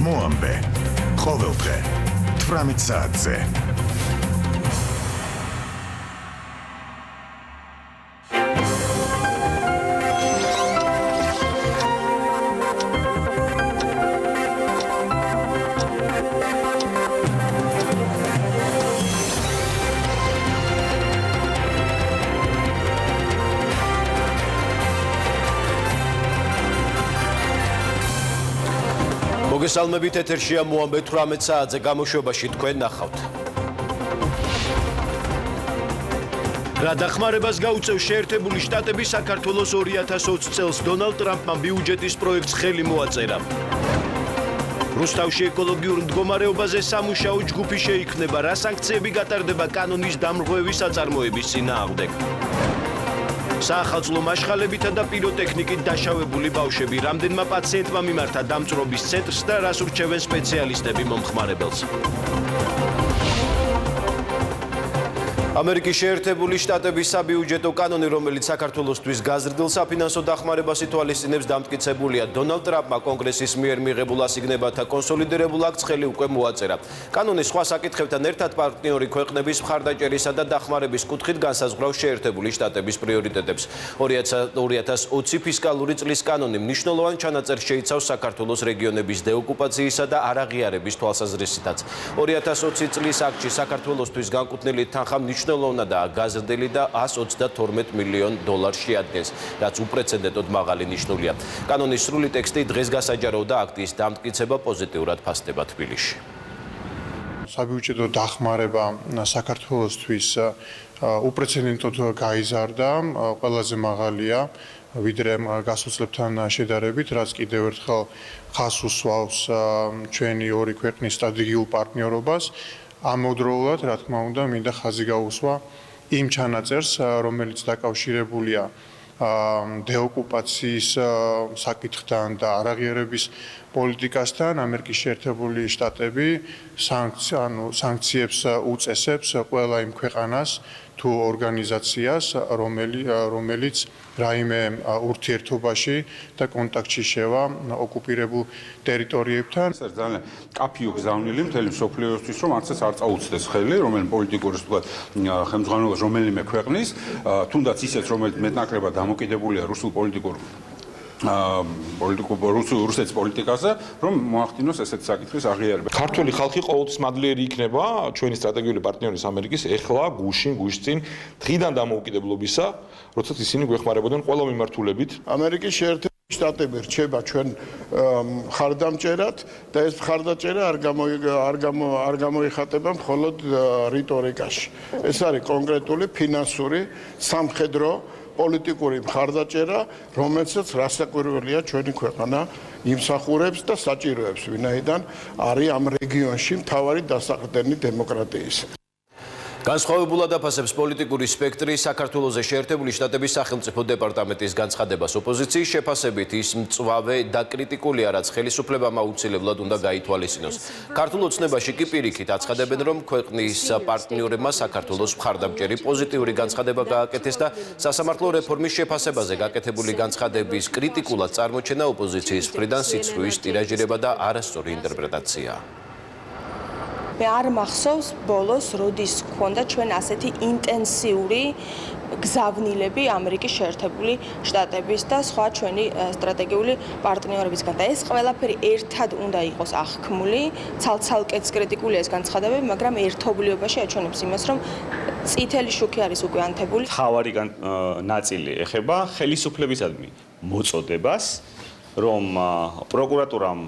მოამბე ყოველდღე 18 საათზე. მოგესალმებით, ეთერშია მოამბე 18 საათზე გამოშვებაში თქვენ ნახავთ. რა დახმარებას გაუწევს შეერთებული შტატები საქართველოს 2020 წელს დონალდ ტრამპმა ბიუჯეტის პროექტს ხელი მოაწერა. რუსთავში ეკოლოგიურ მდგომარეობაზე სამუშაო ჯგუფი შეიქმნება, რა სანქციები გატარდება კანონის დამრღვევის საწარმოების წინააღმდეგ. საახალწლო მაშხალებითა და პიროტექნიკით დაშავებული ბავშვები რამდენმა პაციენტმა მიმართა დამწვრობის ცენტრს და რას ურჩევენ სპეციალისტები მომხმარებელს. ამერიკის შეერთებული შტატების საბიუჯეტო კანონი, რომელიც საქართველოსთვის გაზრდილ საფინანსო დახმარებას ითვალისწინებს, დამტკიცებულია. დონალდ ტრამპმა კონგრესის მიერ მიღებულ ასიგნებათა კონსოლიდირებულ აქტს ხელი უკვე მოაწერა. კანონი სხვა საკითხებთან ერთად პარტნიორი ქვეყნების მხარდაჭერისა და დახმარების კუთხით განსაზღვრავს შეერთებული შტატების პრიორიტეტებს. 2020 ფისკალური წლის კანონი მნიშვნელოვან ჩანაწერს შეიცავს საქართველოს რეგიონების დეოკუპაციისა და არაღიარების თვალსაზრისითაც. 2020 წლის აქტში საქართველოსთვის განკუთვნილი თანხა მნიშვნელოვნადაა გაზრდილი და $132 მილიონ შეადგენს, რაც უპრეცედენტოდ მაღალი ნიშნულია. კანონის სრული ტექსტი დღეს გასაჯაროვდა, აქტის დამტკიცება პოზიტიურად ფასდება თბილისში. საბიუჯეტო დახმარება საქართველოსთვის უპრეცედენტოდ გაიზარდა, ყველაზე მაღალია ვიდრე გასულ წლებთან შედარებით, რაც კიდევ ერთხელ ხაზს უსვავს ჩვენი ორი ქვეყნის სტრატეგიულ პარტნიორობას. ამავდროულად, რა თქმა უნდა, მინდა ხაზი გაუსვა იმ ჩანაწერს, რომელიც დაკავშირებულია დეოკუპაციის საკითხთან და არაღიარების პოლიტიკასთან. ამერიკის შეერთებული შტატები სანქციებს უწესებს ყველა იმ ქვეყანას თუ ორგანიზაციას, რომელიც რაიმე ურთიერთობაში და კონტაქტში შევა ოკუპირებულ ტერიტორიებთან. ეს ძალიან კაფიო გზავნილი მთელი მსოფლიოსთვის, რომ არცეს არ წაუწდეს ხელი, რომელიმე პოლიტიკური ხელმძღვანელობა რომელიმე ქვეყნის, თუნდაც ისეც, რომელიც მეტნაკლებად დამოკიდებულია რუსულ რუსეთის პოლიტიკაზე, რომ მოახდინოს ესეთი საკითხის აღიარება. ქართული ხალხი ყოველთვის მადლიერი იქნება ჩვენი სტრატეგიული პარტნიორის ამერიკის ეხლა გუშინ დღიდან დამოუკიდებლობისა, როდესაც ისინი გვეხმარებოდნენ ყველა მიმართულებით. ამერიკის შეერთებული შტატები რჩება ჩვენ მხარდამჭერად და ეს მხარდაჭერა არ გამოიხატება მხოლოდ რიტორიკაში. ეს არის კონკრეტული ფინანსური, სამხედრო პოლიტიკური მხარდაჭერა, რომელსაც რასაკვირველია ჩვენი ქვეყანა იმსახურებს და საჭიროებს, ვინაიდან არის ამ რეგიონში მთავარი დასაყრდენი დემოკრატიის. განსხვავებულად აფასებს პოლიტიკური სპექტრი საქართველოზე შეერთებული შტატების სახელმწიფო დეპარტამენტის განცხადებას. ოპოზიციის შეფასებით ის მწვავე და კრიტიკულია, რაც ხელისუფლებამ აუცილებლად უნდა გაითვალისწინოს. ქართულ ოცნებაში კი პირიქით აცხადებენ, რომ ქვეყნის პარტნიორებმა საქართველოს მხარდამჭერი პოზიტიური განცხადება გააკეთეს და სასამართლო რეფორმის შეფასებაზე გაკეთებული განცხადების კრიტიკულად წარმოჩენა ოპოზიციის მხრიდან სიცრუის ტირაჟირება და არასწორი ინტერპრეტაცია. მე არ მახსოვს ბოლოს, როდის გქონდა ჩვენ ასეთი ინტენსიური გზავნილები ამერიკის შეერთებული შტატების და სხვა ჩვენი სტრატეგიული პარტნიორებისგან. და ეს ყველაფერი ერთად უნდა იყოს აღქმული, ცალ-ცალკეც კრიტიკულია ეს განცხადებები, მაგრამ ერთობლიობაში აჩვენებს იმას, რომ წითელი შუქი არის უკვე ანთებული. მთავარი ნაწილი ეხება ხელისუფლებისადმი მოწოდებას, რომ პროკურატურამ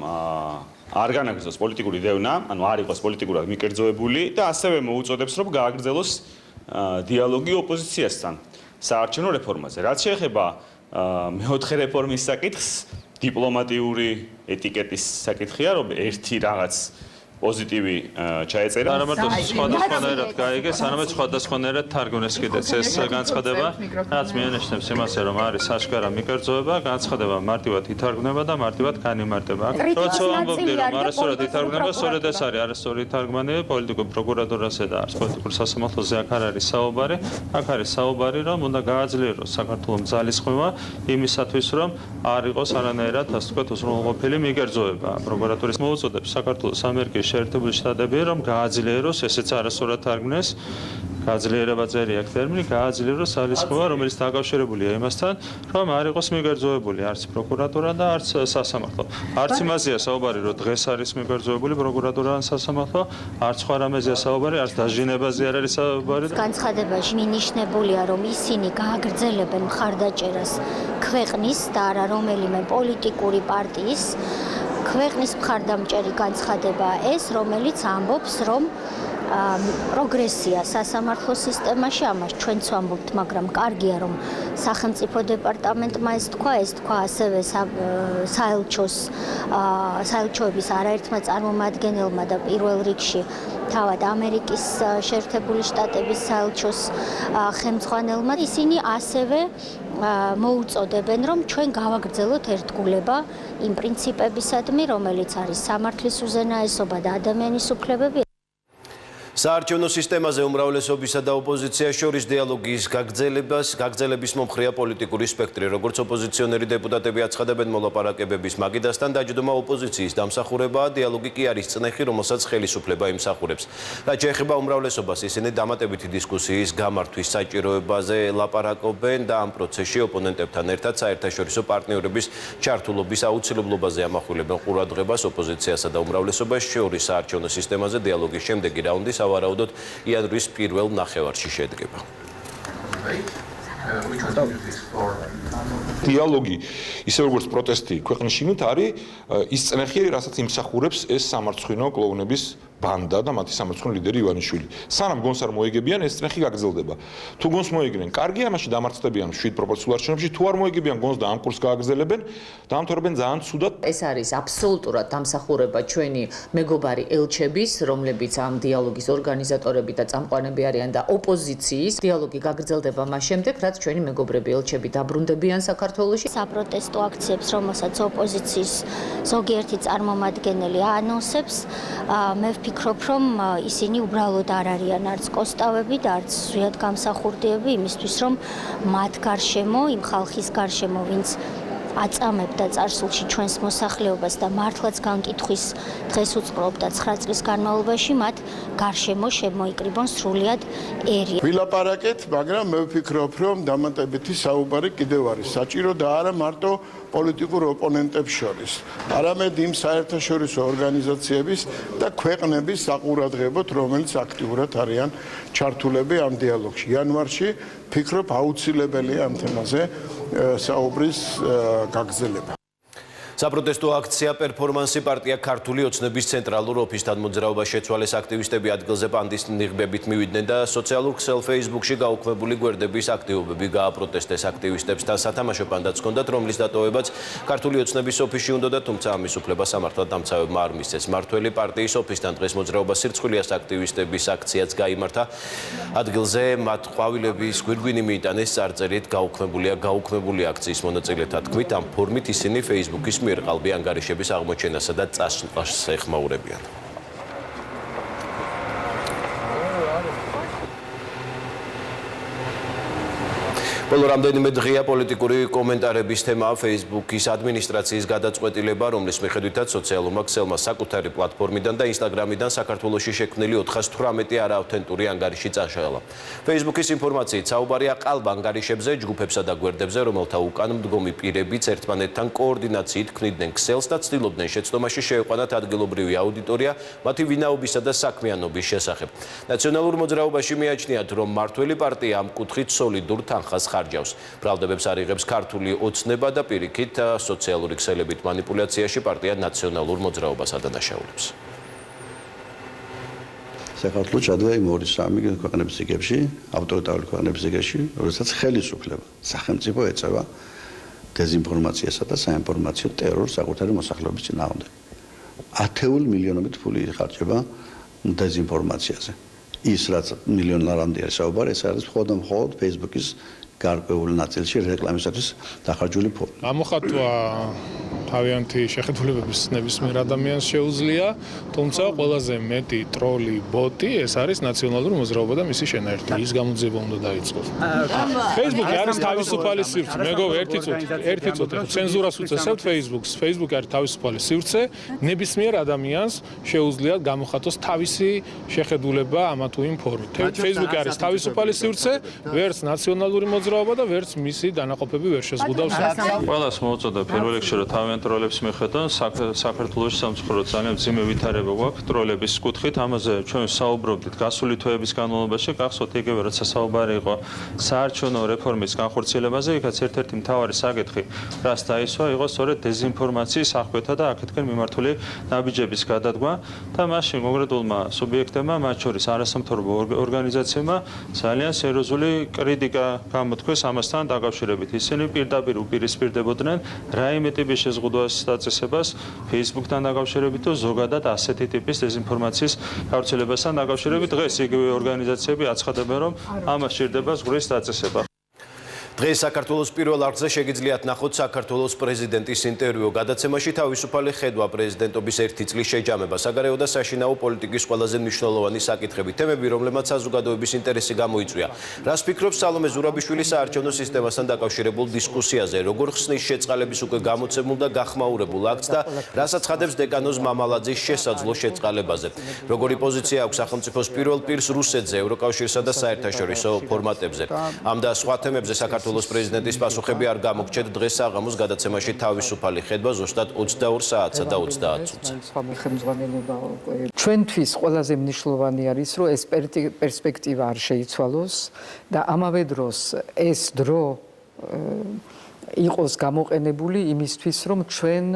არ განაგრძელოს პოლიტიკური დევნა, ანუ არ იყოს პოლიტიკურად მიკერძოებული და ასევე მოუწოდებს, რომ გააგრძელოს დიალოგი ოპოზიციასთან საარჩევნო რეფორმაზე. რაც შეეხება მეოთხე რეფორმის საკითხს, დიპლომატიური ეტიკეტის საკითხია, რომ ერთი რაღაც პოზიტივი ჩაეწერა. არა მარტო სხვადასხვანაირად გაიგეს, არამედ სხვადასხვანაირად თარგმნეს კიდეც ეს განცხადება, რაც მიანიშნებს იმას, რომ არის საშკარა მიკერძოება, განცხადება მარტივად ითარგმნება და მარტივად განიმარტება. როცა ვამბობდი, რომ არასწორად ითარგმნება, სწორედ ეს არის არასწორი თარგმანები პოლიტიკურ პროკურატურაზე და არც პოლიტიკურ სასამართლოზე აქ არ არის საუბარი. აქ არის საუბარი, რომ უნდა გააძლიეროს საქართველოს ძალისხმევა იმისათვის, რომ არ იყოს არანაირად, ასე ვთქვათ, უზრუნველყოფილი მიკერძოება. პროკურატურის მოუწოდებს საქართველოს ამერიკის შეერთებული შტატები, რომ გააძლიეროს, ესეც არასწორად თარგმნეს, გაძლიერება წერია აქ ტერმინი, გააძლიეროს ძალისხმევა, რომელიც დაკავშირებულია იმასთან, რომ არ იყოს მიკერძოებული არც პროკურატურა და არც სასამართლო. არც იმაზეა საუბარი, რომ დღეს არის მიკერძოებული პროკურატურა ან სასამართლო, არც სხვა რამეზეა საუბარი, არც დაჟინებაზე არ არის საუბარი. განცხადებაში მინიშნებულია, რომ ისინი გააგრძელებენ მხარდაჭერას ქვეყნის და არა რომელიმე პოლიტიკური პარტიის ქვეყნის მხარდამჭერი განცხადებაა ეს, რომელიც ამბობს, რომ პროგრესია სასამართლო სისტემაში, ამას ჩვენც ვამბობთ, მაგრამ კარგია, რომ სახელმწიფო დეპარტამენტმა ეს თქვა ასევე საელჩოების არაერთმა წარმომადგენელმა და პირველ რიგში თავად ამერიკის შეერთებული შტატების საელჩოს ხელმძღვანელმა. ისინი ასევე მოუწოდებენ, რომ ჩვენ გავაგრძელოთ ერთგულება იმ პრინციპებისადმი, რომელიც არის სამართლის უზენაესობა და ადამიანის უფლებები. საარჩევნო სისტემაზე უმრავლესობისა და ოპოზიციას შორის დიალოგის გაგრძელების მომხრეა პოლიტიკური სპექტრი. როგორც ოპოზიციონერი დეპუტატები აცხადებენ, მოლაპარაკებების მაგიდასთან დაჯდომა ოპოზიციის დამსახურებაა, დიალოგი კი არის წნეხი, რომელსაც ხელისუფლება იმსახურებს. რაც შეეხება უმრავლესობას, ისინი დამატებითი დისკუსიის გამართვის საჭიროებაზე ლაპარაკობენ და ამ პროცესში ოპონენტებთან ერთად საერთაშორისო პარტნიორების ჩართულობის აუცილებლობაზე ამახვილებენ ყურადღებას. ოპოზიციასა და უმრავლესობას შორის საარჩევნო სისტემაზე დიალოგის შემდეგი რაუნდი სავარაუდოდ იანვრის პირველ ნახევარში შედგება. დიალოგი, ისე როგორც პროტესტი ქვეყნის შიგნით არის ის წნეხი, რასაც იმსახურებს ეს სამარცხვინო კლოუნების ბანდა და მათი სამარცხვინო ლიდერი ივანიშვილი. სანამ გონს არ მოიგებიან, ეს წნეხი გაგრძელდება. თუ გონს მოიგნენ, კარგია, ამაში დამარცხდებიან 7 პროპორციულ არჩევნებში, თუ არ მოიგებიან გონს და ამ კურსს გააგრძელებენ, დაამთავრებენ ძალიან ცუდად. ეს არის აბსოლუტურად დამსახურება ჩვენი მეგობარი ელჩების, რომლებიც ამ დიალოგის ორგანიზატორები და წამყვანები არიან და ოპოზიციის დიალოგი გაგრძელდება მას შემდეგ, რაც ჩვენი მეგობრები ელჩები დაბრუნდებიან საქართველოში. საპროტესტო აქციებს, რომელსაც ოპოზიციის ზოგიერთი წარმომადგენელი ანონსებს, მე ვფიქრობ, რომ ისინი უბრალოდ არ არიან არც კოსტავები და არც ზუსტად გამსახურდიები იმისთვის, რომ მათ გარშემო, იმ ხალხის გარშემო, ვინც აწამებდა წარსულში ჩვენს მოსახლეობას და მართლაც განკითხვის დღეს უწყრობდა 9 წლის განმავლობაში, მათ გარშემო შემოიკრიბონ სრულიად ერი. ვილაპარაკეთ, მაგრამ მე ვფიქრობ, რომ დამატებითი საუბარი კიდევ არის საჭირო და არა მარტო პოლიტიკურ ოპონენტებს შორის, არამედ იმ საერთაშორისო ორგანიზაციების და ქვეყნების საყურადღებოთ, რომელიც აქტიურად არიან ჩართულები ამ დიალოგში. იანვარში ვფიქრობ, აუცილებელია ამ თემაზე საუბრის გაგრძელება. საპროტესტო აქცია პერფორმანსი პარტია ქართული ოცნების ცენტრალურ ოფისთან მოძრაობას შეცვალეს აქტივისტები ადგილზე პანდის ნიღბებით მივიდნენ და სოციალურ ქსელ Facebook-ში გაუქმებული გვერდების აქტივობები გააპროტესტეს აქტივისტებსთან. სათამაშო პანდაც ჰქონდათ, რომლის დატოვებაც ქართული ოცნების ოფისში უნდოდა, თუმცა ამის უფლება სამართლად დამცავებმა არ მისცეს. მართველი პარტიის ოფისთან დღეს მოძრაობა სირცხვილიას აქტივისტების აქციაც გაიმართა. ადგილზე მათ ყვავილების გვირგვინი მიიტანეს წარწერით გაუქმებული აქციის მონაწილეთა თქმით, ამ ფორმით ისინი Facebook-ის qalbi ანგარიშების აღმოჩენასა და წასვლას ეხმაურებიან. Բոլոր რამდენიმე დღეა პოლიტიკური კომენტარების თემაა Facebook-ის ადმინისტრაციის გადაწყვეტილება, რომლის მიხედვითაც სოციალურმა ქსელმა საკუთარი პლატფორმიდან და Instagram-იდან საქართველოში შექმნილი 418 არაავთენტური ანგარიში წაშალა. Facebook-ის ინფორმაციით საუბარია ყალბ ანგარიშებზე, ჯგუფებსა და გვერდებზე, რომელთა უკან მდგომი პირებიც ერთმანეთთან კოორდინაციით ქმნიდნენ ქსელს და ცდილობდნენ შეცდომაში შეეყვანათ ადგილობრივი აუდიტორია მათი ვინაობისა და საქმიანობის შესახებ. ნაციონალურ მოძრაობაში მიაჩნიათ, რომ მართველი პარტია ამ კუთხით სოლიდურ თანხას ხარჯავს. ბრალდებებს არიღებს ქართული ოცნება და პირიქით სოციალური ქსელებით მანიპულაციაში პარტია ნაციონალურ მოძრაობას ადანაშაულებს. საქართველოს ჩადია იმ 2-3 ქვეყნების რიგებში, ავტორიტარული ქვეყნების რიგებში, როდესაც ხელისუფლება სახელმწიფო ეწევა დეзинფორმაციასა და საინფორმაციო ტერორს საკუთარი მოსახლეობის წინააღმდეგ. 10 მილიონობით ფული იხარჯება დეზინფორმაციაზე. ის რაც მილიონლარამდე არის საუბარი, ეს არის მხოლოდ Facebook-ის გარკვეულ ნაწილში რეკლამისათვის დახარჯული ფონდი. ამოხატვა თავიანთი შეხედულებების ნებისმიერ ადამიანს შეუძლია, თუმცა ყველაზე მეტი ტროლი ბოტი ეს არის ნაციონალური მოძრაობა და მისი შენაერთი. ის გამოძიება უნდა დაიწყოს. Facebook-ი არის თავისუფალი სივრცე. მეგობ ერთი წუთი ცენზურას უწესებთ Facebook-ს. Facebook-ი არის თავისუფალი სივრცე. ნებისმიერ ადამიანს შეუძლია გამოხატოს თავისი შეხედულება ამა თუ იმ ფორმით. Facebook-ი არის თავისუფალი სივრცე, ვერც ნაციონალური მოძრაობა და ვერც მისი დანაყოფები ვერ შეზღუდავს. ყველას მოუწოდა პირველ რიგში რომ თავიანთ ტროლებს მიხედონ საქართველოს სამწუხაროდ ძალიან მძიმე ვითარება გვაქვს ტროლების კუთხით. ამაზე ჩვენ საუბრობდით გასული თვეების განმავლობაში. გახსოვთ იგივე როცა საუბარი იყო საარჩევნო რეფორმის განხორციელებაზე, იქაც ერთ-ერთი მთავარი საკითხი, რაც დაისვა, იყო სწორედ დეზინფორმაციის აღკვეთა და აქეთკენ მიმართული ნაბიჯების გადადგმა და მაშინ კონკრეტულმა სუბიექტებმა, მათ შორის არასამთავრობო ორგანიზაციებმა ძალიან სერიოზული კრიტიკა გამოთქვეს ამასთან დაკავშირებით. ისინი პირდაპირ უპირისპირდებოდნენ რაიმე ტიპის შეზღუდვას დაწესებას Facebook-თან დაკავშირებით თუ ზოგადად ასეთი ტიპის დეზინფორმაციის გავრცელებასთან დაკავშირებით. დღეს იგივე ორგანიზაციები აცხადებენ, რომ ამას სჭირდება ზღვრის დაწესება. დღეს საქართველოს პირველ არხზე შეგიძლიათ ნახოთ საქართველოს პრეზიდენტის ინტერვიუ. გადაცემაში თავისუფალი ხედვა პრეზიდენტობის 1 წლის შეჯამება, საგარეო და საშინაო პოლიტიკის ყველაზე მნიშვნელოვანი საკითხები, თემები, რომლებმაც საზოგადოების ინტერესი გამოიწვია. რას ფიქრობს სალომე ზურაბიშვილი საარჩევნო სისტემასთან დაკავშირებულ დისკუსიაზე, როგორ ხსნის შეწყალების უკვე გამოცემულ და გახმაურებულ აქტს და რას აცხადებს დეკანოზ მამალაძის შესაძლო შეწყალებაზე. როგორი პოზიცია აქვს სახელმწიფოს პირველ პირს რუსეთზე, ევროკავშირსა და საერთაშორისო ფორმატებზე. ამ და სხვა თემებზე საქართველოს პრეზიდენტის პასუხები არ გამოგჩეთ დღეს საღამოს გადაცემაში თავისუფალი ხედვა ზუსტად 22 საათსა და 30 წუთზე. ჩვენთვის ყველაზე მნიშვნელოვანი არის, რომ ეს პერსპექტივა არ შეიცვალოს და ამავე დროს ეს დრო იყოს გამოყენებული იმისთვის, რომ ჩვენ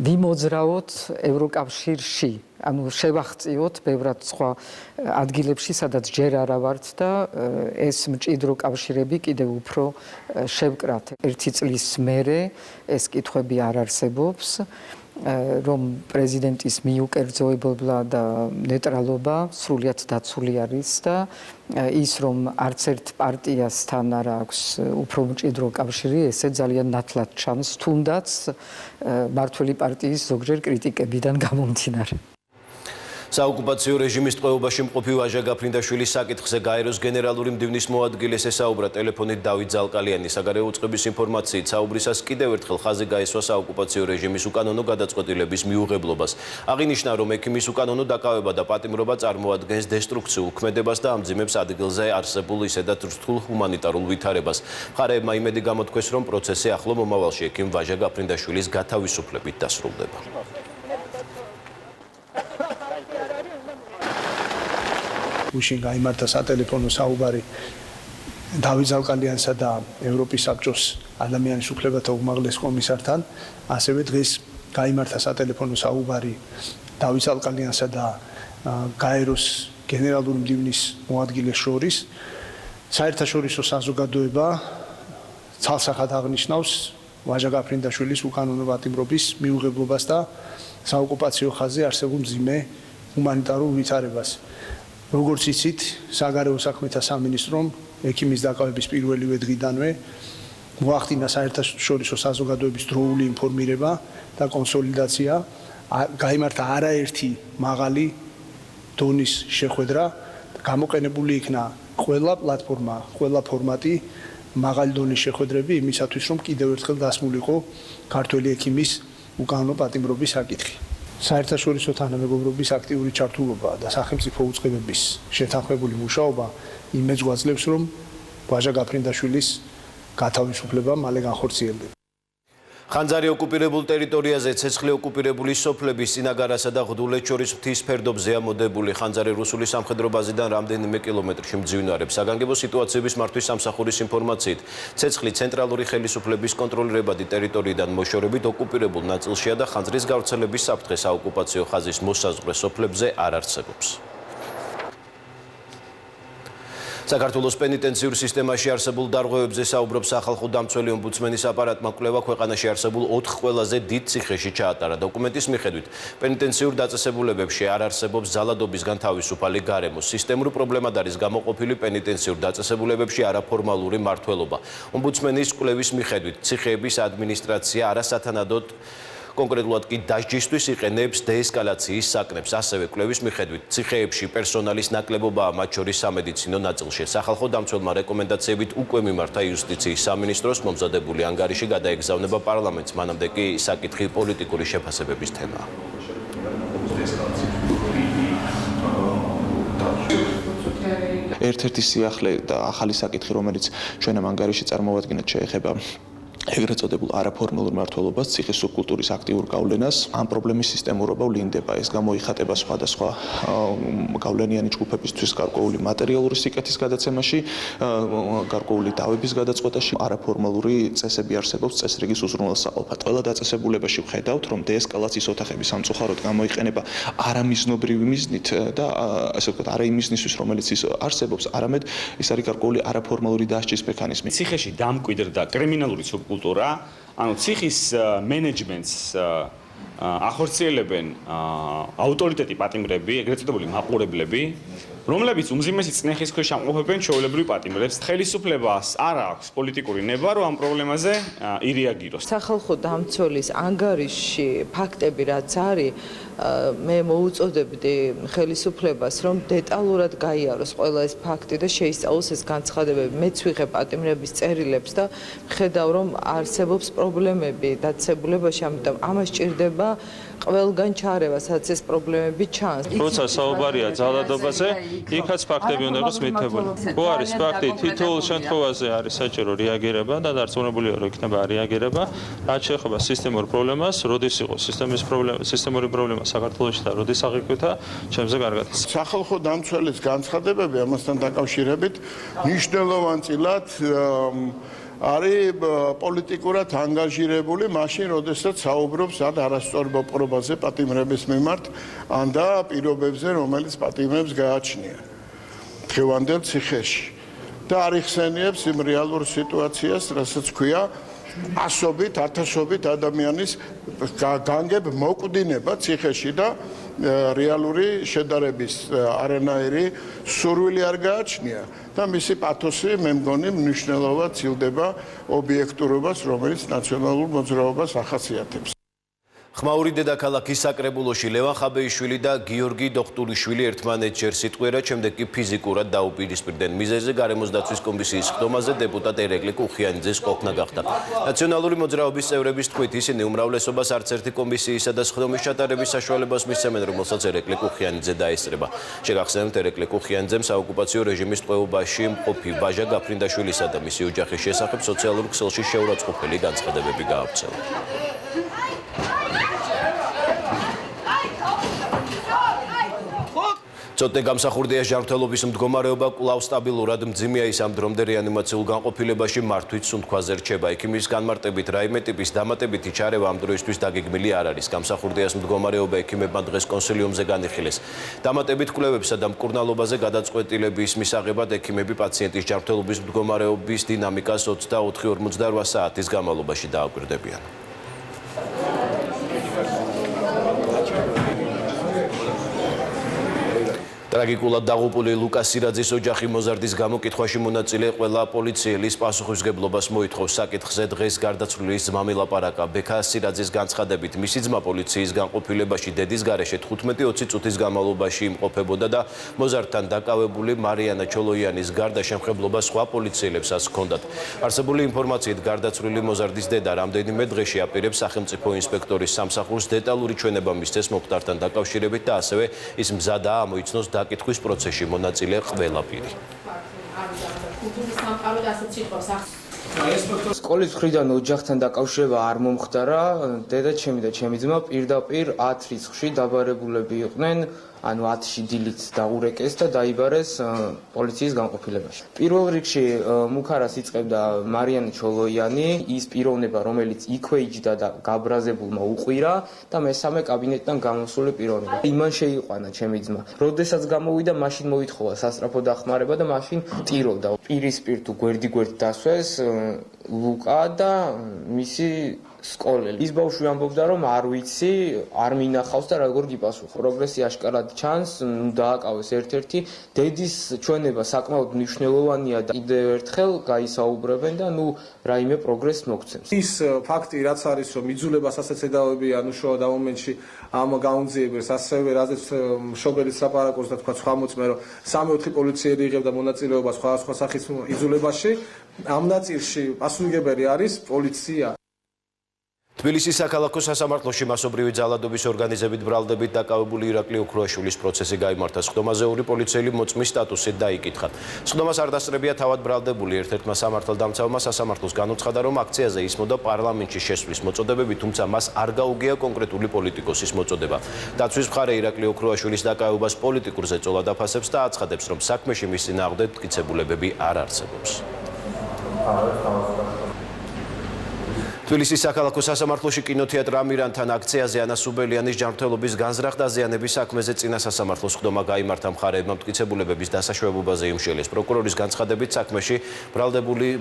ვიმოძრაოთ ევროკავშირში. ანუ შევახციოთ ბევრად სხვა ადგილებში, სადაც ჯერ არა ვართ და ეს მჭიდრო კავშირები კიდევ უფრო შევკრათ. 1 წლის მერე ეს კითხვები არ არსებობს, რომ პრეზიდენტის მიუკერძოებობა და ნეიტრალობა სრულიად დაცული არის და ის რომ არც ერთ პარტიასთან არ აქვს უფრო მჭიდრო კავშირი, ესე ძალიან ნათლად ჩანს, თუნდაც მმართველი პარტიის ზოგჯერ კრიტიკებიდან გამომდინარე. საოკუპაციო რეჟიმის ტყვეობაში მყოფი ვაჟა გაფრინდაშვილის საკითხზე გაეროს გენერალური მდივნის მოადგილეს ესაუბრა ტელეფონით დავით ზალკალიანი. საგარეო უწყების ინფორმაციით საუბრისას კიდევ ერთხელ ხაზი გაესვა საოკუპაციო რეჟიმის უკანონო გადაწყვეტილების მიუღებლობას. აღინიშნა, რომ ექიმის უკანონო დაკავება და პატიმრობა წარმოადგენს დესტრუქციულ ქმედებას და ამძიმებს ადგილზე არსებულ ისედაც რთულ ჰუმანიტარულ ვითარებას. მხარეებმა იმედი გამოთქვეს, რომ პროცესი ახლო მომავალში ექიმ ვაჟა გაფრინდაშვილის გათავისუფლებით დასრულდება. უშინ გაიმართა სატელეფონო საუბარი დავით ზალკალიანსა და ევროპის საბჭოს ადამიანის უფლებათა უმაღლეს კომისართან, ასევე დღეს გაიმართა სატელეფონო საუბარი დავით ზალკალიანსა და გაეროს გენერალური მდივნის მოადგილეს შორის. საერთაშორისო საზოგადოება ცალსახად აღნიშნავს ვაჟა გაფრინდაშვილის უკანონო პატიმრობის მიუღებლობას და საოკუპაციო ხაზზე არსებულ მძიმე ჰუმანიტარულ ვითარებას. როგორც იცით, საგარეო საქმეთა სამინისტრომ ექიმის დაკავების პირველივე დღიდანვე მოახდინა საერთაშორისო საზოგადოების დროული ინფორმირება და კონსოლიდაცია. გაიმართა არაერთი მაღალი დონის შეხვედრა, გამოყენებული იქნა ყველა პლატფორმა, ყველა ფორმატი მაღალი დონის შეხვედრები იმისათვის, რომ კიდევ ერთხელ დასმულიყო ქართველი ექიმის უკანონო პატიმრობის საკითხი. საერთაშორისო თანამეგობრობის აქტიური ჩართულობა და სახელმწიფო უწყებების შეთანხმებული მუშაობა იმედს გვაძლევს, რომ ვაჟა გაფრინდაშვილის გათავისუფლება მალე განხორციელდება. ხანძარი ოკუპირებულ ტერიტორიაზე ცეცხლი ოკუპირებული სოფლების წინაგარასა და ღდულეთ შორის მთის ფერდობზეა მოდებული. ხანძარი რუსული სამხედრო ბაზიდან რამდენიმე კილომეტრში მძვინვარებს. საგანგებო სიტუაციების მართვის სამსახურის ინფორმაციით, ცეცხლი ცენტრალური ხელისუფლების კონტროლირებადი ტერიტორიიდან მოშორებით ოკუპირებულ ნაწილშია და ხანძრის გავრცელების საფრთხე საოკუპაციო ხაზის მოსაზღვრე სოფლებზე არ არსებობს. საქართველოს პენიტენციურ სისტემაში არსებულ დარღვევებზე საუბრობს სახალხო დამცველი ომბუდსმენის აპარატმა. კვლევა ქვეყანაში არსებულ 4 ყველაზე დიდ ციხეში ჩაატარა. დოკუმენტის მიხედვით, პენიტენციურ დაწესებულებებში არ არსებობს ძალადობისგან თავისუფალი გარემო. სისტემური პრობლემად არის გამოყოფილი პენიტენციურ დაწესებულებებში არაფორმალური მმართველობა. ომბუდსმენის კვლევის მიხედვით, ციხეების ადმინისტრაცია არასათანადოდ კონკრეტულად კი დასჯისთვის იყენებს დეესკალაციის საკნებს. ასევე კვლევის მიხედვით, ციხეებში პერსონალის ნაკლებობაა, მათ შორის სამედიცინო ნაწილში. სახალხო დამცველმა რეკომენდაციებით უკვე მიმართა იუსტიციის სამინისტროს, მომზადებული ანგარიში გადაეგზავნება პარლამენტს, მანამდე კი საკითხი პოლიტიკური შეფასებების თემაა. ერთ-ერთი სიახლე და ახალი საკითხი, რომელიც ჩვენ ამ ანგარიში წარმოვადგენთ, შეეხება ეგრეთ წოდებულ არაფორმალურ მმართველობას, ციხის სუბკულტურის აქტიურ გავლენას. ამ პრობლემის სისტემურობა ვლინდება. ეს გამოიხატება სხვადასხვა გავლენიანი ჯგუფებისთვის გარკვეული მატერიალური სიკეთის გადაცემაში, გარკვეული დავების გადაწყვეტაში. არაფორმალური წესები არსებობს წესრიგის უზრუნველსაყოფად. ყველა დაწესებულებაში ვხედავთ, რომ დეესკალაციის ოთახები სამწუხაროდ გამოიყენება არამიზნობრივი მიზნით და ასე ვთქვათ, არა იმ მიზნისთვის, რომელიც ის არსებობს, არამედ ეს არის გარკვეული არაფორმალური დასჯის მექანიზმი. ციხეში დამკვიდრდა კრიმინალური კულტურა, ანუ ციხის მენეჯმენტს ახორციელებენ ავტორიტეტი პატიმრები, ეგრეთ წოდებული მაყურებლები, რომლებიც უმზიმესი წნეხის ქვეშ ამყოფებენ ჩვეულებრივ პატიმრებს. ხელისუფლებას არ აქვს პოლიტიკური ნება, რომ ამ პრობლემაზე ირეაგიროს. სახალხო დამცველის ანგარიში ფაქტები რაც არის, მე მოუწოდებდი ხელისუფლებას, რომ დეტალურად გაიაროს ყველა ეს ფაქტი და შეისწავლოს ეს განცხადებები. მეც ვიღებ პატიმრების წერილებს და ხედავ, რომ არსებობს პრობლემები დაწესებულებაში, ამიტომ ამას ჭირდება ყველგან ჩარევა, სადაც ეს პრობლემები ჩანს. როცა საუბარია ძალადობაზე, იქაც ფაქტები უნდა იყოს მითებული. ხო არის ფაქტი, თითოეულ შემთხვევაზე არის საჭირო რეაგირება და დარწმუნებულია, რომ იქნება რეაგირება. რაც შეეხება სისტემურ პრობლემას, როდის იყო სისტემური პრობლემა საქართველოში და როდის აღიქვეთა, ჩემზე კარგად. სახალხო დამცველის განცხადებები ამასთან დაკავშირებით მნიშვნელოვანწილად არის პოლიტიკურად ანგაჟირებული მაშინ, როდესაც საუბრობს ამ არასწორ მოპყრობაზე პატიმრების მიმართ, ან და პირობებზე, რომელიც პატიმრებს გააჩნია დღევანდელ ციხეში და არ იხსენიებს იმ რეალურ სიტუაციას, რასაც ქვია ასობით, ათასობით ადამიანის განგებ მოკვდინება ციხეში და რეალური შედარების არანაირი სურვილი არ გააჩნია და მისი პათოსი მე მგონი მნიშვნელოვნად ცილდება ობიექტურობას, რომელიც ნაციონალურ მოძრაობას ახასიათებს. ხმაური დედაქალაქის საკრებულოში ლევან ხაბეიშვილი და გიორგი დოხტურიშვილი ერთმანეთს სიტყვიერად, შემდეგ კი ფიზიკურად დაუპირისპირდნენ. მიზეზი გარემოს დაცვის კომისიის ხდომაზე დეპუტატ ერეკლე კუხიანიძეს ყოფნა გახდა. ნაციონალური მოძრაობის წევრების თქმით, ისინი უმრავლესობას არც ერთი კომისიისა და სხდომის ჩატარების საშუალებას მისცემენ, რომელსაც ერეკლე კუხიანიძე დაესწრება. შეგახსენებთ, ერეკლე კუხიანიძემ საოკუპაციო რეჟიმის ტყვეობაში მყოფი ბაჟა გაფრინდაშვილისა და მისი ოჯახის შესახებ სოციალურ ქსელში შეურაცხყოფელი განცხადებები გაავრცელა. ცოტნე გამსახურდია ჯანმრთელობის მდგომარეობა კვლავ სტაბილურად მძიმეა ის ამ დრომდე რეანიმაციულ განყოფილებაში მართვით სუნთქვაზე რჩება. ექიმის განმარტებით რაიმე ტიპის დამატებითი ჩარევა ამ დროისთვის დაგეგმილი არ არის. გამსახურდიას მდგომარეობა ექიმებმა დღეს კონსილიუმზე განიხილეს. დამატებით კვლევებსა და მკურნალობაზე გადაწყვეტილების მისაღებად ექიმები პაციენტის ჯანმრთელობის მდგომარეობის დინამიკას 24-48 საათის განმავლობაში დააკვირდებიან. ტრაგიკულად დაღუპული ლუკას სირაძის ოჯახი მოზარდის გამოკითხვაში მონაწილე ყველა პოლიციელის პასუხისმგებლობას მოითხოვს. საკითხზე დღეს გარდაცვლილის ძმა მილაპარაკა. ბექა სირაძის განცხადებით, მისი ძმა პოლიციის განყოფილებაში დედის გარეშე 15-20 წუთის განმავლობაში იმყოფებოდა და მოზარდთან დაკავებული მარიანა ჩოლოიანის გარდა შემხებლობა სხვა პოლიციელებსაც ჰქონდათ. არსებული ინფორმაციით, გარდაცვლილი მოზარდის დედა რამდენიმე დღეში აპირებს სახელმწიფო ინსპექტორის სამსახურს დეტალური ჩვენება მისცეს მომხდართან დაკავშირებით და ასევე ის მზადაა ამოიცნოს დაკითხვის პროცესში მონაწილე ყველა პირი. სკოლის მხრიდან ოჯახთან დაკავშირება არ მომხდარა, დედა ჩემი და ჩემი ძმა პირდაპირ 10 რიცხვში დაბარებულები იყვნენ, ანუ 10-ში დილით დაურეკეს და დაიბარეს პოლიციის განყოფილებაში. პირველ რიგში მუქარას იწყებდა მარიანე ჩოლოიანი, ის პიროვნება, რომელიც იქვე იჯდა და გაბრაზებულმა უყვირა და მესამე კაბინეტიდან გამოსული პიროვნება. იმან შეიყვანა ჩემი ძმა. როდესაც გამოვიდა, მაშინ მოითხოვა სასწრაფო დახმარება და მაშინ ტირობდა. პირისპირ თუ გვერდიგვერდ დასვეს ლუკა და მისი სკოლელი. ის ბავშვი ამბობდა, რომ არ ვიცი, არ მინახავს და როგორ გიპასუხო. პროგრესი აშკარად ჩანს, დააკავეს ერთ-ერთი დედის ჩვენება საკმაოდ მნიშვნელოვანია და კიდევ ერთხელ გაისაუბრებენ და რაიმე პროგრესს მოგცემს. ის ფაქტი, რაც არის, რომ იძულებას ასეც ედავებიან უშუალოდ ამ მომენტში ამ გაუნძიებელს, ასევე რაზეც მშობელიც ლაპარაკობს და თქვა სხვა მოწმე, რომ 3-4 პოლიციელი იღებდა მონაწილეობას სხვადასხვა სახის იძულებაში, ამ ნაწილში პასუხისმგებელი არის პოლიცია. თბილისის საქალაქო სასამართლოში მასობრივი ძალადობის ორგანიზებით ბრალდებით დაკავებული ირაკლი ოქროაშვილის პროცესი გაიმართა. სხდომაზე ორი პოლიციელი მოწმის სტატუსით დაიკითხა. სხდომას არ დასწრებია თავად ბრალდებული. ერთ-ერთმა სამართალდამცავმა სასამართლოს განუცხადა, რომ აქციაზე ისმოდა პარლამენტში შესვლის მოწოდებები, თუმცა მას არ გაუგია კონკრეტული პოლიტიკოსის მოწოდება. დაცვის მხარე ირაკლი ოქროაშვილის დაკავებას პოლიტიკურ ზეწოლად აფასებს და აცხადებს, რომ საქმეში მის წინააღმდეგ მტკიცებულებები არ არსებობს. თბილისის საქალაქო სასამართლოში კინოთეატრ ამირანთან აქციაზე ანასუბელიანის ჯანმრთელობის განზრახ დაზიანების საქმეზე წინა სასამართლოს სხდომა გაიმართა. მხარეებმა მტკიცებულებების დასაშვებობაზე იმშელეს. პროკურორის განცხადებით საქმეში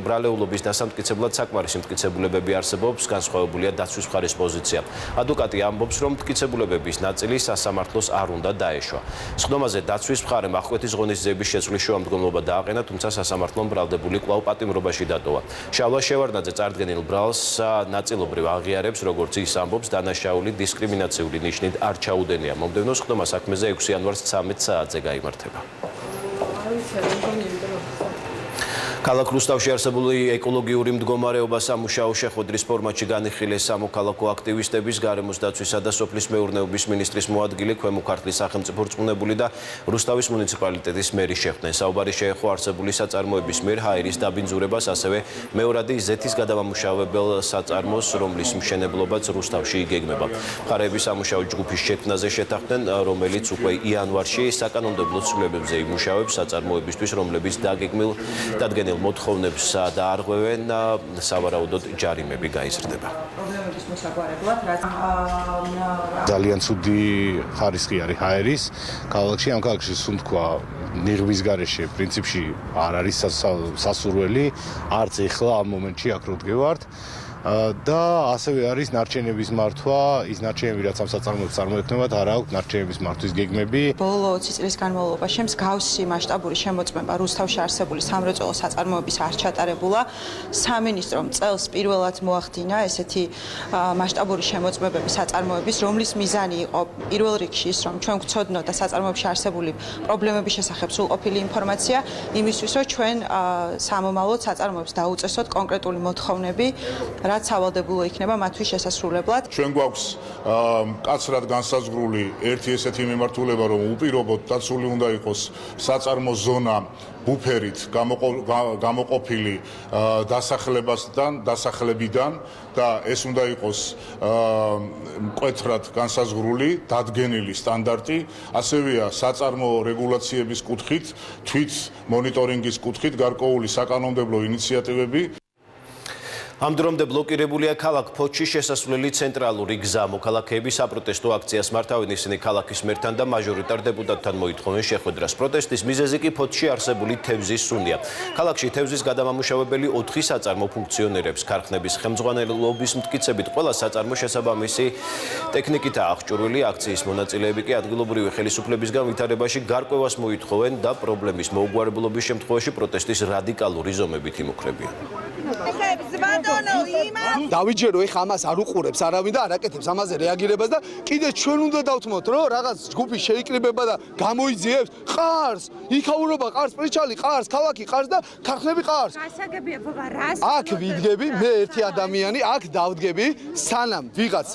ბრალეულობის დასამტკიცებლად საკმარისი მტკიცებულებები არსებობს, განსხვავებულია დაცვის მხარის პოზიცია. ადვოკატი ამბობს, რომ მტკიცებულებების ნაწილი სასამართლოს არ უნდა დაეშვა. სხდომაზე დაცვის მხარემ აღკვეთის ღონისძიების შეცვლის შუამდგომლობა დააყენა, თუმცა სასამართლომ ბრალდებული კვლავ პატიმრობაში დატოვა. შალვა შევარდნაძე წარდგენილ ბრალს ნაწილობრივ აღიარებს, როგორც ის ამბობს, დანაშაული დისკრიმინაციული ნიშნით არ ჩაუდენია. მომდევნო სხდომა საქმეზე 6 იანვარს 13 საათზე გაიმართება. ქალაქ რუსთავში არსებული ეკოლოგიური მდგომარეობა სამუშაო შეხვედრის ფორმატში განიხილეს სამოქალაქო აქტივისტების, გარემოს დაცვისა და სოფლის მეურნეობის მინისტრის მოადგილე, ქვემო ქართლის სახელმწიფო რწმუნებული და რუსთავის მუნიციპალიტეტის მერი შეხვდნენ. საუბარი შეეხო არსებული საწარმოების მიერ ჰაერის დაბინძურებას, ასევე მეორადი ზეთის გადამამუშავებელ საწარმოს, რომლის მშენებლობაც რუსთავში იგეგმება. მხარეები სამუშაო ჯგუფის შექმნაზე შეთანხმდნენ, რომელიც უკვე იანვარში საკანონმდებლო ცვლილებებზე იმუშავებს საწარმოებისთვის, რომლებიც დადგენილ მოთხოვნებს დაარღვევენ, სავარაუდოდ ჯარიმები გაიზრდება. ძალიან ცუდი ხარისხი არის ჰაერის ქალაქში. ამ ქალაქში სუნთქვა ნიღბის გარეშე პრინციპში არ არის სასურველი, არც ეხლა ამ მომენტში აქ რო დგევართ. და ასევე არის ნარჩენების მართვა, ის ნარჩენები რაც ამ საწარმოებს წარმოექმნებათ, არ აქვს ნარჩენების მართვის გეგმები. ბოლო 20 წლის განმავლობაში მსგავსი მასშტაბური შემოწმება რუსთავში არსებული სამრეწველო საწარმოების არ ჩატარებულა. სამინისტრომ წელს პირველად მოახდინა ესეთი მასშტაბური შემოწმებები საწარმოების, რომლის მიზანი იყო პირველ რიგში ის, რომ ჩვენ გვცოდნოთ და საწარმოებში არსებული პრობლემების შესახებ სრულყოფილი ინფორმაცია, იმისთვის რომ ჩვენ სამომავლოდ საწარმოებს დაუწესოთ კონკრეტული მოთხოვნები, რაც სავალდებულო იქნება მათთვის შესასრულებლად. ჩვენ გვაქვს კაცრად განსაზღვრული ერთი ესეთი მიმართულება, რომ უპირობოდ დაცული უნდა იყოს საწარმო ზონა ბუფერით გამოყოფილი დასახლებიდან და ეს უნდა იყოს მკვეთრად განსაზღვრული, დადგენილი სტანდარტი, ასევეა საწარმო რეგულაციების კუთხით, თვით მონიტორინგის კუთხით გარკვეული საკანონმდებლო ინიციატივები. ამ დრომდე ბლოკირებულია ქალაქ ფოთში შესასვლელი ცენტრალური გზა. მოქალაქეები საპროტესტო აქციას მართავენ, ისინი ქალაქის მერთან და მაჟორიტარ დეპუტატთან მოითხოვენ შეხვედრას. პროტესტის მიზეზი კი ფოთში არსებული თევზის სუნია. ქალაქში თევზის გადამამუშავებელი 4 საწარმო ფუნქციონერებს. ქარხნების ხელმძღვანელობის მტკიცებით ყველა საწარმო შესაბამისი ტექნიკითაა აღჭურვილი. აქციის მონაწილეები კი ადგილობრივი ხელისუფლებისგან ვითარებაში გარკვევას მოითხოვენ და პრობლემის მოუგვარებლობის შემთხვევაში პროტესტის რადიკალური ზომებით იმუქრებიან. დავიჯერო ეხა ამას არ უყურებს არავინ და არ აკეთებს ამაზე რეაგირებას და კიდე ჩვენ უნდა დავთმოთ რომ რაღაც ჯგუფი შეიკრიბება და გამოიძიებს ყარს, იქაურობა ყარს, პრიჩალი ყარს, ქალაქი ყარს და ქარხნები ყარს. აქ ვიდგები, მე ერთი ადამიანი, აქ დავდგები, სანამ ვიღაც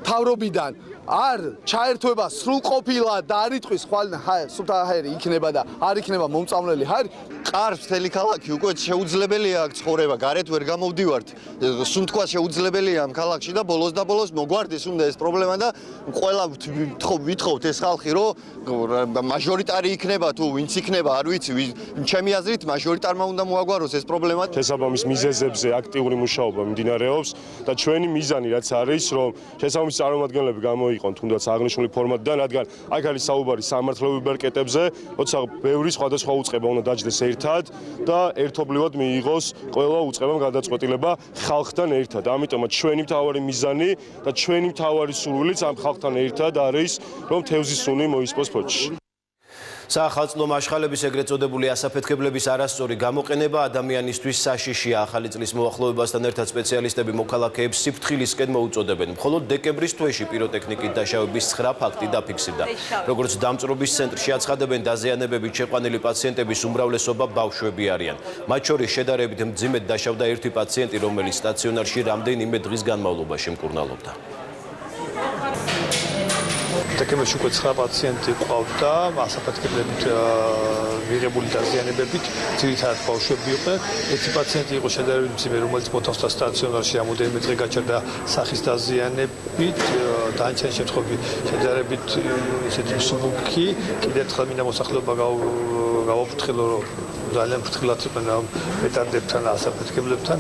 თავრობიდან არ ჩაერთვება სრულყოფილად და არ იტყვის სულთა ჰაერი იქნება და არ იქნება მომწამლელი ჰაერი. ყარს მთელი ქალაქი უკვე შეუძლებელია აქ ცხოვრება, გარეთ ვერ გამოვდივართ. სუნთქვა შეუძლებელია ამ ქალაქში და ბოლოს მოგვარდეს უნდა ეს პრობლემა და ყველა ვითხოვთ ეს ხალხი რომ მაჟორიტარი იქნება თუ ვინც იქნება, არ ვიცი, ჩემი აზრით მაჟორიტარმა უნდა მოაგვაროს ეს პრობლემა. შესაბამის მიზეზებზე აქტიური მუშაობა მიმდინარეობს და ჩვენი მიზანი რაც არის, რომ შესაბამის წარმომადგენლები გამოიყონ თუნდაც აღნიშნული ფორმატიდან, რადგან აქ არის საუბარი სამართლებრივ ბერკეტებზე, როცა ბევრი სხვადასხვა უწყება უნდა დაჯდეს ერთად და ერთობლივად მიიღოს ყველა უწყებამ გადაწყვეტილება ხალხთან ერთად. ამიტომაც ჩვენი მთავარი მიზანი და ჩვენი მთავარი სურვილიც ამ ხალხთან ერთად არის, რომ თევზის სუნი მოისპოს ფოთში. საახალწლო მაშხალების ეგრეთ წოდებული ასაფეთქებლების არასწორი გამოყენება ადამიანისთვის საშიშია. ახალი წლის მოახლოებასთან ერთად სპეციალისტები მოქალაქეებს სიფრთხილისკენ მოუწოდებენ. მხოლოდ დეკემბრის თვეში პიროტექნიკით დაშავების 9 ფაქტი დაფიქსირდა. როგორც დამწრობის ცენტრში აცხადებენ, დაზიანებებით შეყვანილი პაციენტების უმრავლესობა ბავშვები არიან. მათ შორის შედარებით მძიმედ დაშავდა ერთი პაციენტი, რომელიც სტაციონარში რამდენიმე დღის განმავლობაში მკურნალობდა. დეკემბერში უკვე 9 პაციენტი ყავდა ასაფეთქებლებით მიღებული დაზიანებებით, ძირითადად ბავშვები იყვნენ. ერთი პაციენტი იყო შედარებით მძიმე, რომელიც მოთავსდა სტაციონარში რამოდენიმე დღე გაჩერდა სახის დაზიანებით. დანარჩენი შემთხვევები შედარებით ისეთი მსუბუქი. კიდევ ერთხელ მინდა მოსახლეობა გავაფრთხილო, რომ ძალიან ფრთხილად იყვნენ ამ მეტარდებთან ასაფეთქებლებთან.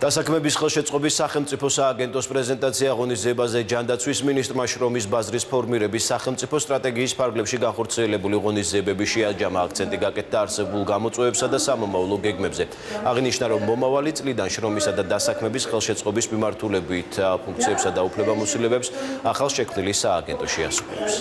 დასაქმების ხელშეწყობის სახელმწიფო სააგენტოს პრეზენტაცია ღონისძიებაზე ჯანდაცვის მინისტრმა შრომის ბაზრის ფორმირების სახელმწიფო სტრატეგიის ფარგლებში განხორციელებული ღონისძიებები შეაჯამა, აქცენტი გაკეთდა არსებულ გამოწვევებსა და სამომავლო გეგმებზე. აღინიშნა, რომ მომავალი წლიდან შრომისა და დასაქმების ხელშეწყობის მიმართულებით ფუნქციებსა და უფლებამოსილებებს ახალ შექმნილი სააგენტო შეასრულებს.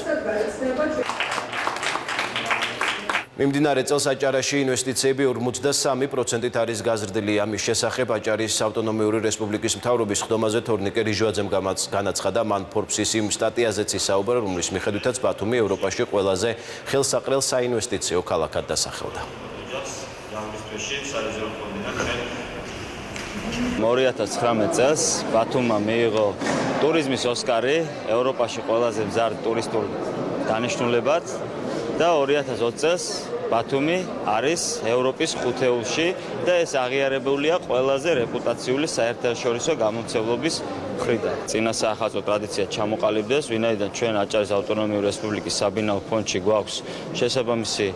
მიმდინარე წელს აჭარაში ინვესტიციები 53%-ით არის გაზრდილი. ამის შესახებ აჭარის ავტონომიური რესპუბლიკის მთავრობის ხდომაზე თორნიკე რიჟვაძემ განაცხადა, მან ფორბსის იმ სტატიაზეც ისაუბრა, რომლის მიხედვითაც ბათუმი ევროპაში ყველაზე ხელსაყრელ საინვესტიციო ქალაქად დასახელდა. 2019 წელს ბათუმმა მიიღო ტურიზმის ოსკარი ევროპაში ყველაზე მზარდ ტურისტულ დანიშნულებად და 2020 წელს ბათუმი არის ევროპის ხუთეულში და ეს აღიარებულია ყველაზე რეპუტაციული საერთაშორისო გამომცემლობის მხრიდან. წინა საახალწლო ტრადიცია ჩამოყალიბდეს, ვინაიდან ჩვენ აჭარის ავტონომიური რესპუბლიკის საბინაო ფონდში გვაქვს შესაბამისი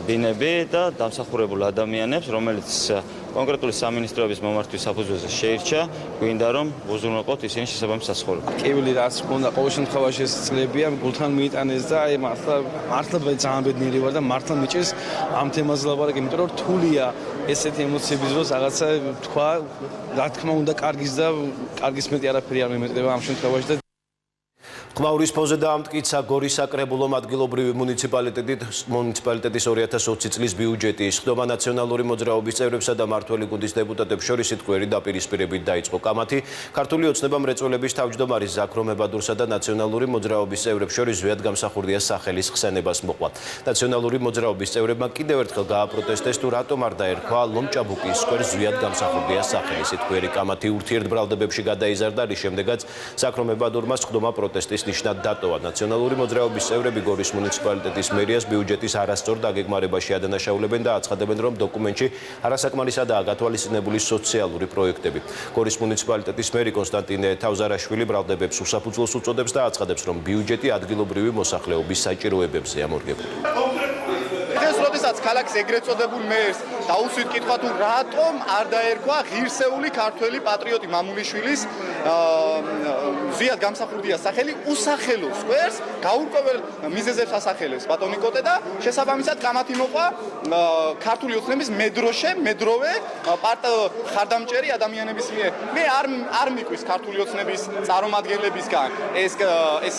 ბინები და დამსახურებულ ადამიანებს, რომელიც კონკრეტული სამინისტროების მომართვის საფუძველზე შეირჩა, გვინდა რომ უზრუნველყოთ ისინი შესაბამის საცხოვრებლად. კიბილი რაც მქონდა ყოველ შემთხვევაში ეს წლებია გულთან მიიტანეს და აი მართლა ძალიან ბედნიერი ვარ და მართლა მიჭირს ამ თემაზე ლაპარაკი, იმიტომ რომ რთულია ესეთი ემოციები დროს რაღაცა თქვა, რა თქმა უნდა კარგის და კარგის მეტი არაფერი არ მიმეტყდება ამ შემთხვევაში და ხმაურის ფონზე დაამტკიცა გორის საკრებულომ ადგილობრივი მუნიციპალიტეტის 2020 წლის ბიუჯეტი. ხდომა ნაციონალური მოძრაობის წევრებსა და მართველი გუნდის დეპუტატებს შორის სიტყვიერი დაპირისპირებით დაიწყო. კამათი ქართული ოცნება მრეწველების თავმჯდომარის ზაქრომ ებადურსა და ნაციონალური მოძრაობის წევრებს შორის ზვიად გამსახურდია სახელის ხსენებას მოყვა. ნაციონალური მოძრაობის წევრებმა კიდევ ერთხელ გააპროტესტეს, თუ რატომ არ დაერქვა ლომჭაბუკის სკვერს ზვიად გამსახურდია სახელი. სიტყვიერი კამათი ურთიერთბრალდებებში გადაიზარდა, რის შემდეგაც ზაქრომ ებადურმა ხდომა პროტესტის ნიშნად დატოვა. ნაციონალური მოძრაობის წევრები გორის მუნიციპალიტეტის მერიას ბიუჯეტის არასწორ დაგეგმარებაში ადანაშაულებენ და აცხადებენ, რომ დოკუმენტში არასაკმარისადაა გათვალისწინებული სოციალური პროექტები. გორის მუნიციპალიტეტის მერი კონსტანტინე თავზარაშვილი ბრალდებებს უსაფუძვლოს უწოდებს და აცხადებს, რომ ბიუჯეტი ადგილობრივი მოსახლეობის საჭიროებებზეა მორგებული. როდესაც ქალაქის ეგრეთ წოდებულ მერს დაუსვით კითხვა, თუ რატომ არ დაერქვა ღირსეული ქართველი პატრიოტი მამულიშვილის ზვიად გამსახურდია სახელი უსახელო სკვერს გაურკვეველ მიზეზებს ასახელებს ბატონი კოტე და შესაბამისად კამათი მოყვა ქართული ოცნების მედროვე ხარდამჭერი ადამიანების მიერ. მე არ მიყვის ქართული ოცნების წარმომადგენლებისგან ეს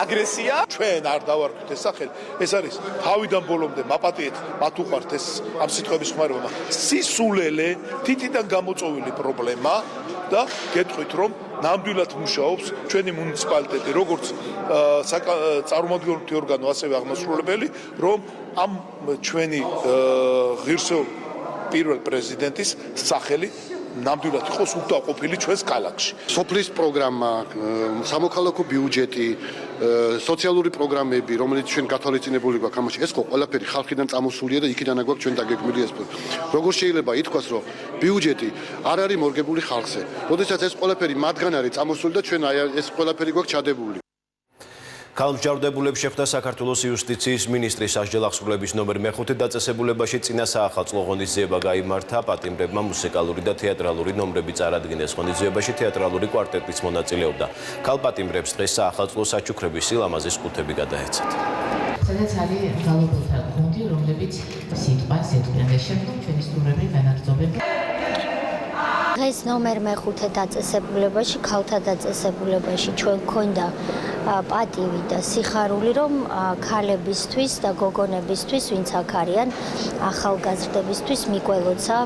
აგრესია. ჩვენ არ დავარქვით ეს სახელი. ეს არის თავიდან ბოლომდე მაპატიეთ მათ უყვართ ეს ამ სიტყვების ხმარება. სისულელე თითიდან გამოწვეული პრობლემა და გეტყვით რომ ნამდვილად მუშაობს ჩვენი მუნიციპალიტეტი, როგორც წარმომადგენლობითი ორგანო, ასევე აღმასრულებელი, რომ ამ ჩვენი ღირსეულ პირველ პრეზიდენტის სახელი ნამდვილად იყოს უკდაყოფილი ჩვენს ქალაქში. სოფლის პროგრამა, სამოქალაქო ბიუჯეტი, სოციალური პროგრამები, რომელიც ჩვენ გათვალისწინებული გვაქვს ამაში, ეს ხო ყველაფერი ხალხიდან წამოსულია და იქიდან აგვაქვს ჩვენ დაგეგმილი ეს. როგორ შეიძლება ითქვას, რომ ბიუჯეტი არ არის მორგებული ხალხზე. როდესაც ეს ყველაფერი მათგან არის წამოსული და ჩვენ ეს ყველაფერი გვაქვს ჩადებული. ქალმსჯავრდებულებს შეხვდა საქართველოს იუსტიციის მინისტრის სასჯელახსოვრების ნომერ მე-5 დაწესებულებაში წინა საახალწლო ღონისძიება გაიმართა. პატიმრებმა მუსიკალური და თეატრალური ნომრები წარადგინეს. ღონისძიებაში თეატრალური კვარტეტიც მონაწილეობდა. ქალპატიმრებს დღეს საახალწლო საჩუქრების სილამაზის ყუთები გადაეცათ. სადაც არის გალობელთა გუნდი, რომლებიც სიტყვას ეთქვიან და შემდგომ ჩვენი სტუმრები განაგრძობენ. დღეს ნომერ მე-5 დაწესებულებაში, ქალთა დაწესებულებაში ჩვენ გვქონდა პატივი და სიხარული, რომ ქალებისთვის და გოგონებისთვის, ვინც აქ არიან, ახალგაზრდებისთვის მიგველოცა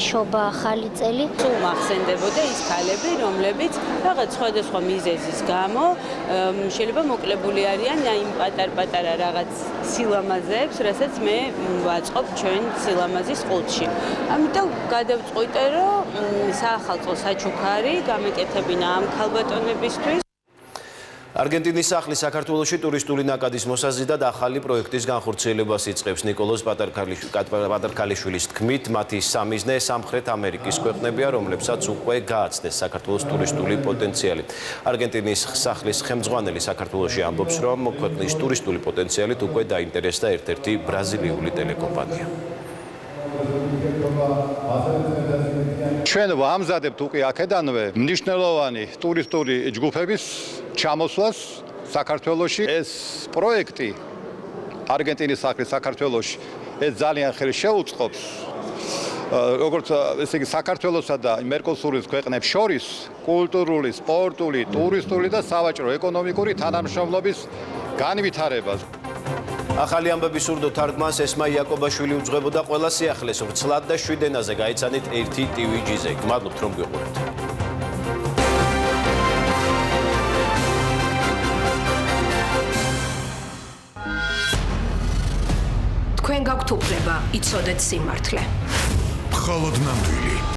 შობა ახალი წელი. სულ მახსენდებოდა ის ქალები, რომლებიც რაღაც სხვადასხვა მიზეზის გამო შეიძლება მოკლებული არიან იმ პატარ-პატარა რაღაც სილამაზეებს, რასაც მე ვაწყობ ჩვენ სილამაზის ყუთში. ამიტომ გადავწყვიტე, რომ საახალწლო საჩუქარი გამეკეთებინა ამ ქალბატონებისთვის. არგენტინის სახლი საქართველოში ტურისტული ნაკადის მოსაზიდად ახალი პროექტის განხორციელებას იწყებს. ნიკოლოზ პატარქალიშვილის თქმით, მათი სამიზნე სამხრეთ ამერიკის ქვეყნებია, რომლებსაც უკვე გააცნეს საქართველოს ტურისტული პოტენციალი. არგენტინის სახლის ხელმძღვანელი საქართველოში ამბობს, რომ ქვეყნის ტურისტული პოტენციალით უკვე დაინტერესდა ერთ-ერთი ბრაზილიული ტელეკომპანია. ჩვენ ვამზადებთ უკვე აქედანვე მნიშვნელოვანი ტურისტული ჯგუფების ჩამოსვლას საქართველოში. ეს პროექტი არგენტინის სახლის საქართველოში ეს ძალიან ხელს შეუწყობს როგორც ესე იგი საქართველოსა და მერკოსურის ქვეყნებს შორის კულტურული, სპორტული, ტურისტული და სავაჭრო ეკონომიკური თანამშრომლობის განვითარებას. ახალი ამბები სურდო თარგმანს ესმა იაკობაშვილი უძღვებოდა ყველა სიახლეს ვრცლად და 7 ენაზე გაიცანით 1 TVG-ზე. გმადლობთ რომ გიყურებთ. თქვენ გაქვთ უფლება იცოდეთ სიმართლე. მხოლოდ ნამდვილი